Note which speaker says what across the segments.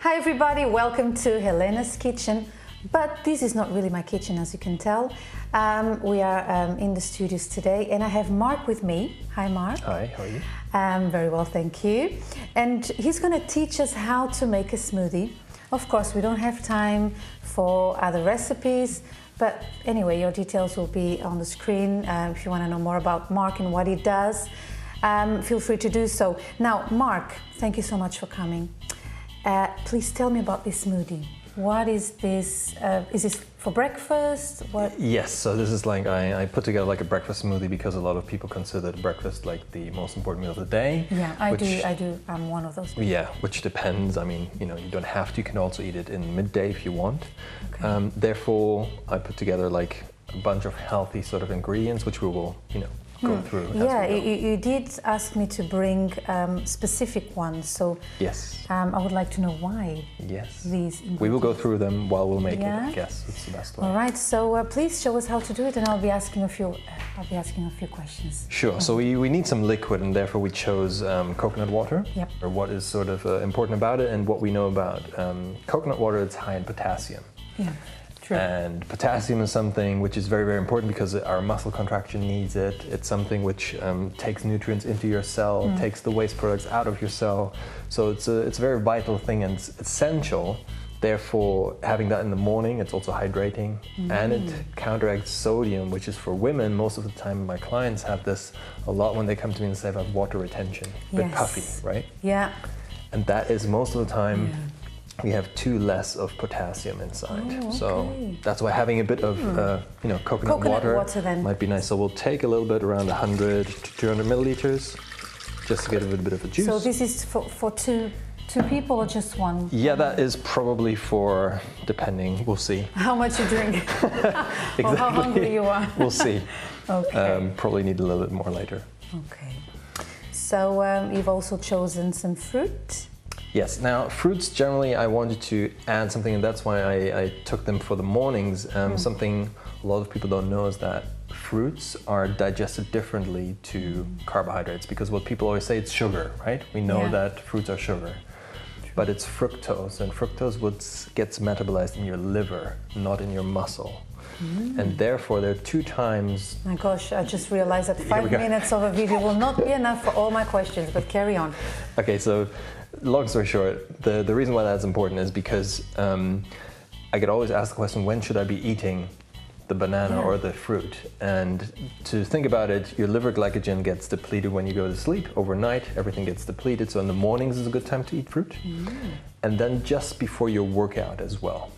Speaker 1: Hi everybody, welcome to Helena'S kitchen, but this is not really my kitchen, as you can tell. We are in the studios today and I have Mark with me. Hi Mark.
Speaker 2: Hi, how are you?
Speaker 1: Very well, thank you. And he's going to teach us how to make a smoothie. Of course, we don't have time for other recipes, but anyway, your details will be on the screen. If you want to know more about Mark and what he does, feel free to do so. Now, Mark, thank you so much for coming. Please tell me about this smoothie. What is this? Is this for breakfast? What?
Speaker 2: Yes, so this is like, I put together like a breakfast smoothie because a lot of people consider breakfast like the most important meal of the day.
Speaker 1: Yeah, I do. I'm one of those people.
Speaker 2: Yeah, which depends. I mean, you know, you don't have to. You can also eat it in midday if you want. Okay. Therefore, I put together like a bunch of healthy sort of ingredients, which we will, you know, go through.
Speaker 1: Yeah, you did ask me to bring specific ones, so
Speaker 2: yes,
Speaker 1: I would like to know why.
Speaker 2: Yes,
Speaker 1: these ingredients.
Speaker 2: We will go through them while we'll make it. I guess it's the best way.
Speaker 1: All right, so please show us how to do it, and I'll be asking a few questions.
Speaker 2: Sure. So we need some liquid, and therefore we chose coconut water.
Speaker 1: Yep.
Speaker 2: Or what is sort of important about it, and what we know about coconut water, it's high in potassium.
Speaker 1: Yeah. True.
Speaker 2: And potassium is something which is very, very important because our muscle contraction needs it. It's something which takes nutrients into your cell, takes the waste products out of your cell. So it's a very vital thing and it's essential. Therefore, having that in the morning, it's also hydrating, and it counteracts sodium, which is for women. Most of the time, my clients have this a lot when they come to me and say about water retention, a bit puffy, right?
Speaker 1: Yeah.
Speaker 2: And that is most of the time. Yeah. We have too less of potassium inside, so that's why having a bit of you know, coconut water then might be nice. So we'll take a little bit, around 100 to 200 milliliters, just to get a little bit of a juice.
Speaker 1: So this is for two people or just one?
Speaker 2: Yeah, that is probably for, depending, we'll see.
Speaker 1: How much you drink?
Speaker 2: Exactly.
Speaker 1: Or how hungry you are?
Speaker 2: We'll see.
Speaker 1: Okay.
Speaker 2: Probably need a little bit more later.
Speaker 1: Okay. So you've also chosen some fruit?
Speaker 2: Yes, now fruits generally I wanted to add something, and that's why I took them for the mornings. Something a lot of people don't know is that fruits are digested differently to carbohydrates, because what people always say, it's sugar, right? We know that fruits are sugar, but it's fructose, and fructose gets metabolized in your liver, not in your muscle. And therefore there are 2 times...
Speaker 1: My gosh, I just realized that 5 minutes of a video will not be enough for all my questions, but carry on.
Speaker 2: Okay, so long story short, the reason why that's important is because I get always asked the question, when should I be eating the banana or the fruit? And to think about it, your liver glycogen gets depleted when you go to sleep. Overnight, everything gets depleted, so in the mornings is a good time to eat fruit. And then just before your workout as well.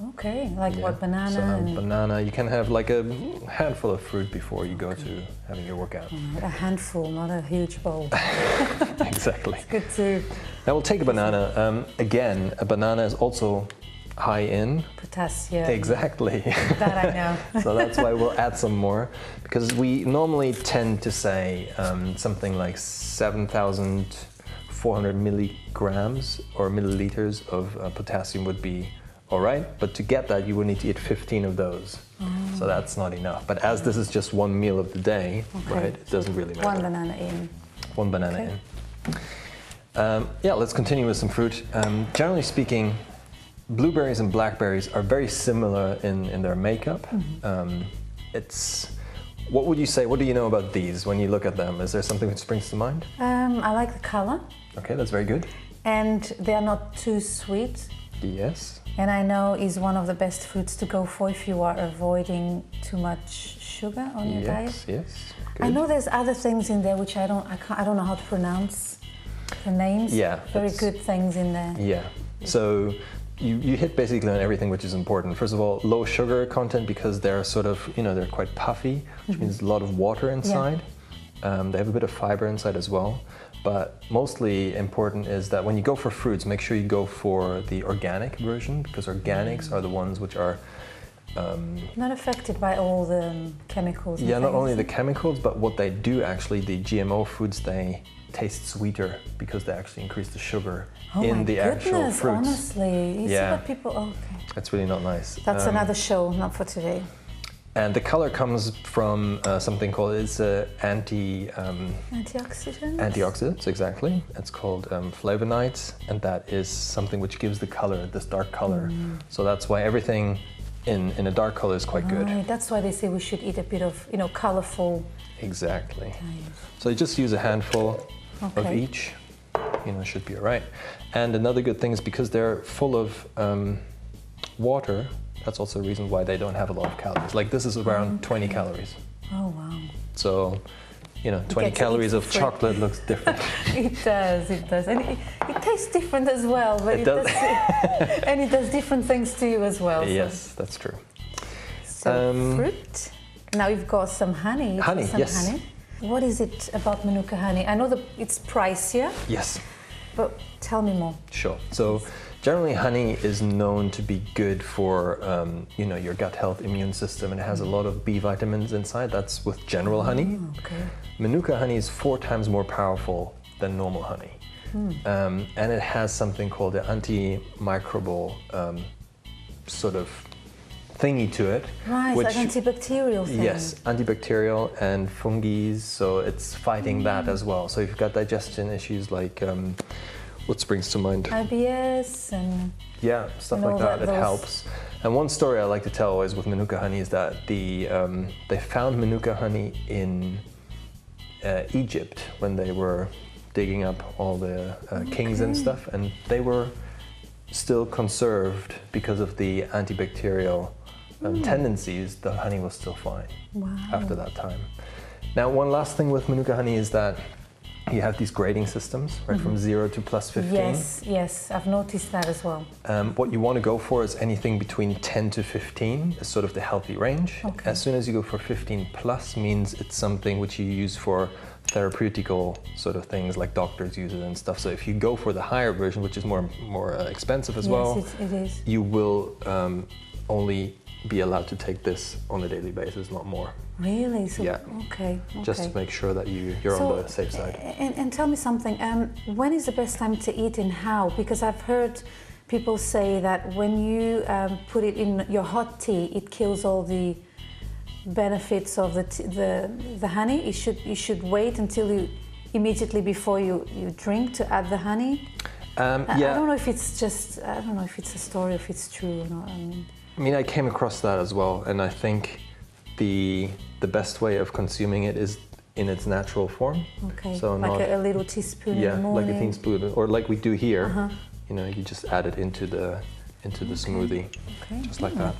Speaker 1: Okay, like what, banana?
Speaker 2: So banana, you can have like a handful of fruit before you go to having your workout.
Speaker 1: A handful, not a huge bowl.
Speaker 2: Exactly.
Speaker 1: It's good too.
Speaker 2: Now we'll take a banana. Again, a banana is also high in
Speaker 1: potassium.
Speaker 2: Exactly.
Speaker 1: That I know.
Speaker 2: So that's why we'll add some more, because we normally tend to say something like 7,400 milligrams or milliliters of potassium would be all right, but to get that you would need to eat 15 of those. So that's not enough. But as this is just one meal of the day, right, it doesn't really matter.
Speaker 1: One banana in.
Speaker 2: One banana in. Yeah, let's continue with some fruit. Generally speaking, blueberries and blackberries are very similar in their makeup. What would you say, what do you know about these when you look at them? Is there something that springs to mind?
Speaker 1: I like the color.
Speaker 2: Okay, that's very good.
Speaker 1: And they are not too sweet.
Speaker 2: Yes.
Speaker 1: And I know is one of the best fruits to go for if you are avoiding too much sugar on your diet.
Speaker 2: Yes, good.
Speaker 1: I know there's other things in there which I don't know how to pronounce the names.
Speaker 2: Yeah.
Speaker 1: Very good things in there.
Speaker 2: Yeah. So you hit basically on everything which is important. First of all, low sugar content, because they're sort of, you know, they're quite puffy, which means a lot of water inside. They have a bit of fiber inside as well. But mostly important is that when you go for fruits, make sure you go for the organic version, because organics are the ones which are
Speaker 1: not affected by all the chemicals.
Speaker 2: Yeah, not only the chemicals, but what they do actually, the GMO foods, they taste sweeter because they actually increase the sugar in the actual fruits.
Speaker 1: Honestly, you see what people... Okay.
Speaker 2: It's really not nice.
Speaker 1: That's another show, not for today.
Speaker 2: And the color comes from something called, it's
Speaker 1: antioxidants?
Speaker 2: Antioxidants, exactly. It's called flavonoids, and that is something which gives the color, this dark color. So that's why everything in a dark color is quite good.
Speaker 1: That's why they say we should eat a bit of, colorful.
Speaker 2: Exactly. So you just use a handful of each, should be all right. And another good thing is because they're full of water, that's also a reason why they don't have a lot of calories. Like this is around 20 calories.
Speaker 1: Oh, wow.
Speaker 2: So, 20 calories of chocolate looks different.
Speaker 1: It does. And it tastes different as well. But it does. And it does different things to you as well.
Speaker 2: Yes, that's true.
Speaker 1: So fruit. Now you've got some honey.
Speaker 2: Honey, yes.
Speaker 1: Honey. What is it about Manuka honey? I know that it's pricier.
Speaker 2: Yes.
Speaker 1: But tell me more.
Speaker 2: Sure. So generally honey is known to be good for your gut health, immune system, and it has a lot of B vitamins inside. That's with general honey.
Speaker 1: Okay.
Speaker 2: Manuka honey is 4 times more powerful than normal honey. And it has something called the antimicrobial sort of thingy to it.
Speaker 1: Right,
Speaker 2: which,
Speaker 1: like antibacterial thing.
Speaker 2: Yes, antibacterial and fungi, so it's fighting that as well. So if you've got digestion issues like, what springs to mind?
Speaker 1: IBS and...
Speaker 2: Yeah, stuff like that, it helps. And one story I like to tell always with Manuka honey is that they found Manuka honey in Egypt when they were digging up all the kings and stuff, and they were still conserved because of the antibacterial tendencies. The honey was still fine after that time. Now, one last thing with Manuka honey is that you have these grading systems, right, from 0 to plus 15.
Speaker 1: Yes, I've noticed that as well.
Speaker 2: What you want to go for is anything between 10 to 15 is sort of the healthy range.
Speaker 1: Okay.
Speaker 2: As soon as you go for 15 plus means it's something which you use for therapeutical sort of things like doctors use it and stuff. So if you go for the higher version, which is more expensive as well,
Speaker 1: it is.
Speaker 2: You will only be allowed to take this on a daily basis, not more.
Speaker 1: Really? So,
Speaker 2: yeah.
Speaker 1: Okay.
Speaker 2: Just to make sure that you're on the safe side.
Speaker 1: And tell me something, when is the best time to eat and how? Because I've heard people say that when you put it in your hot tea, it kills all the benefits of the honey. You should wait until immediately before you drink to add the honey. I don't know if it's a story, if it's true or not.
Speaker 2: I mean, I came across that as well, and I think the best way of consuming it is in its natural form.
Speaker 1: Okay.
Speaker 2: So
Speaker 1: like a little teaspoon in the morning.
Speaker 2: Yeah, like a teaspoon, or like we do here. You just add it into the smoothie, just like that.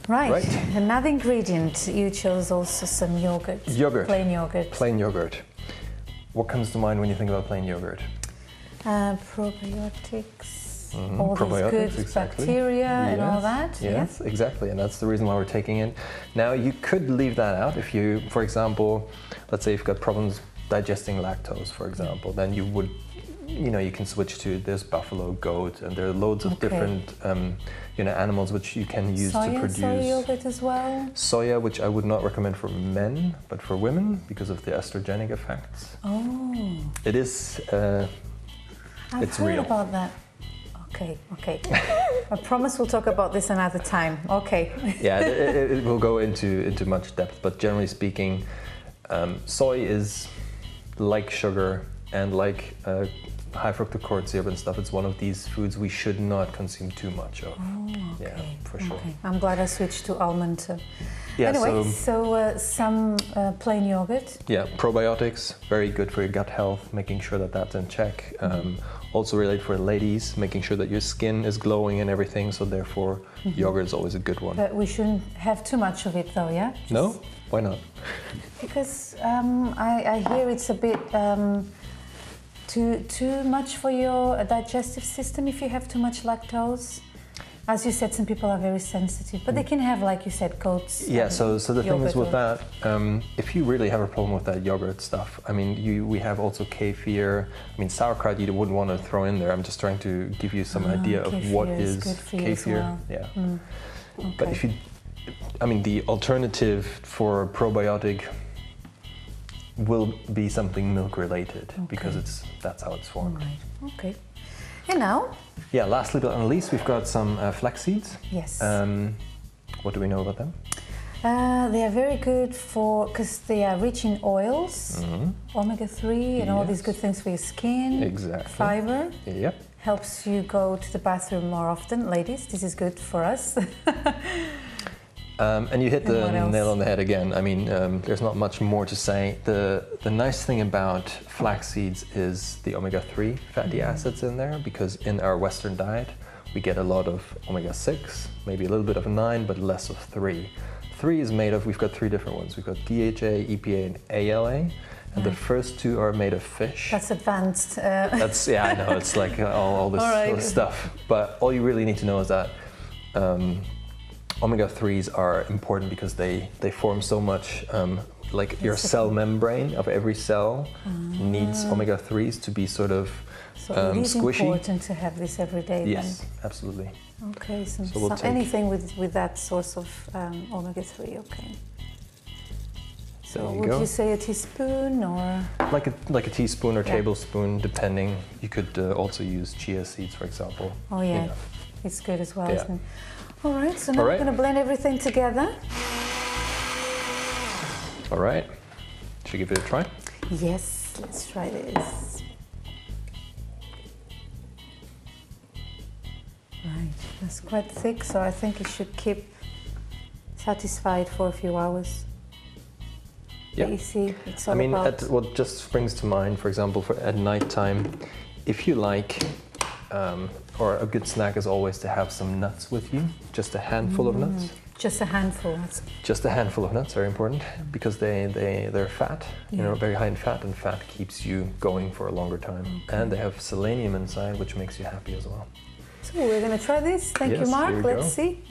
Speaker 1: Right. Another ingredient, you chose also some yogurt. Plain yogurt.
Speaker 2: Plain yogurt. What comes to mind when you think about plain yogurt?
Speaker 1: Probiotics. All these good bacteria and all that.
Speaker 2: Yes, exactly. And that's the reason why we're taking it. Now, you could leave that out if you, for example, let's say you've got problems digesting lactose, for example, then you would, you can switch to this buffalo, goat, and there are loads of different, animals which you can use to produce.
Speaker 1: Soya yogurt as well?
Speaker 2: Soya, which I would not recommend for men, but for women, because of the estrogenic effects.
Speaker 1: Oh.
Speaker 2: It is,
Speaker 1: I've heard about that. Okay. I promise we'll talk about this another time. Okay.
Speaker 2: Yeah, it will go into much depth, but generally speaking, soy is like sugar and like high fructose corn syrup and stuff. It's one of these foods we should not consume too much of.
Speaker 1: Oh, okay.
Speaker 2: Yeah, for sure.
Speaker 1: Okay. I'm glad I switched to almond.
Speaker 2: Yeah,
Speaker 1: anyway, so some plain yogurt.
Speaker 2: Yeah, probiotics, very good for your gut health, making sure that that's in check. Also related for ladies, making sure that your skin is glowing and everything, so therefore yogurt is always a good one.
Speaker 1: But we shouldn't have too much of it though, yeah?
Speaker 2: No? Why not?
Speaker 1: Because I hear it's a bit too much for your digestive system if you have too much lactose. As you said, some people are very sensitive, but they can have, like you said, goats.
Speaker 2: Yeah, so the thing is with that, if you really have a problem with that yogurt stuff, I mean, we have also kefir. I mean, sauerkraut you wouldn't want to throw in there. I'm just trying to give you some idea of what is kefir. Well. Yeah. Okay. But if the alternative for probiotic will be something milk related because that's how it's formed.
Speaker 1: Right. Okay. And now?
Speaker 2: Yeah, lastly but not least, we've got some flax seeds.
Speaker 1: Yes.
Speaker 2: What do we know about them?
Speaker 1: They are very good because they are rich in oils, omega-3 and all these good things for your skin.
Speaker 2: Exactly.
Speaker 1: Fiber.
Speaker 2: Yep.
Speaker 1: Helps you go to the bathroom more often. Ladies, this is good for us.
Speaker 2: And you hit the nail on the head again. I mean, there's not much more to say. The nice thing about flax seeds is the omega-3 fatty acids in there, because in our Western diet, we get a lot of omega-6, maybe a little bit of 9, but less of 3. 3 is made of, we've got 3 different ones. We've got DHA, EPA, and ALA. And the first 2 are made of fish.
Speaker 1: That's advanced.
Speaker 2: That's, yeah, I know, it's like all this stuff. But all you really need to know is that omega-3s are important because they form so much, like your cell membrane of every cell needs omega-3s to be sort of
Speaker 1: so it is
Speaker 2: squishy.
Speaker 1: Important to have this every day.
Speaker 2: Yes,
Speaker 1: then.
Speaker 2: absolutely.
Speaker 1: Okay, so
Speaker 2: we'll
Speaker 1: anything with that source of omega-3, okay. So would you say a teaspoon or?
Speaker 2: Like a teaspoon or tablespoon, depending. You could also use chia seeds, for example.
Speaker 1: Oh yeah,
Speaker 2: you know.
Speaker 1: It's good as well, isn't it? All right, so now we're going to blend everything together.
Speaker 2: All right, should we give it a try?
Speaker 1: Yes, let's try this. Right, that's quite thick, so I think it should keep satisfied for a few hours.
Speaker 2: Yeah.
Speaker 1: You see, it's all
Speaker 2: I mean,
Speaker 1: about...
Speaker 2: what just springs to mind, for example, at night time, if you like, or a good snack is always to have some nuts with you, just a handful of nuts.
Speaker 1: Just a handful.
Speaker 2: Just a handful of nuts, very important, because they're fat, you know, very high in fat, and fat keeps you going for a longer time. Okay. And they have selenium inside, which makes you happy as well.
Speaker 1: So we're going to try this. Thank you, Mark. Let's see.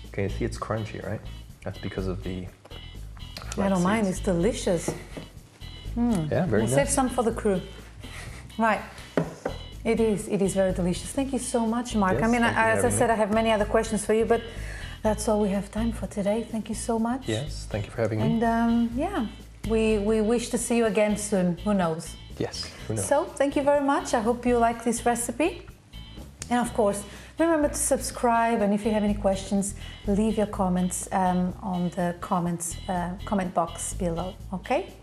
Speaker 2: Okay, you see it's crunchy, right? That's because of the
Speaker 1: I don't mind, it's delicious.
Speaker 2: Yeah, very nice.
Speaker 1: Save some for the crew. Right. It is very delicious. Thank you so much, Mark.
Speaker 2: Yes,
Speaker 1: I mean, as I said,
Speaker 2: me.
Speaker 1: I have many other questions for you, but that's all we have time for today. Thank you so much.
Speaker 2: Yes, thank you for having me.
Speaker 1: And yeah, we wish to see you again soon. Who knows?
Speaker 2: Yes, who knows?
Speaker 1: So, thank you very much. I hope you like this recipe. And of course, remember to subscribe, and if you have any questions, leave your comments on the comment box below, okay?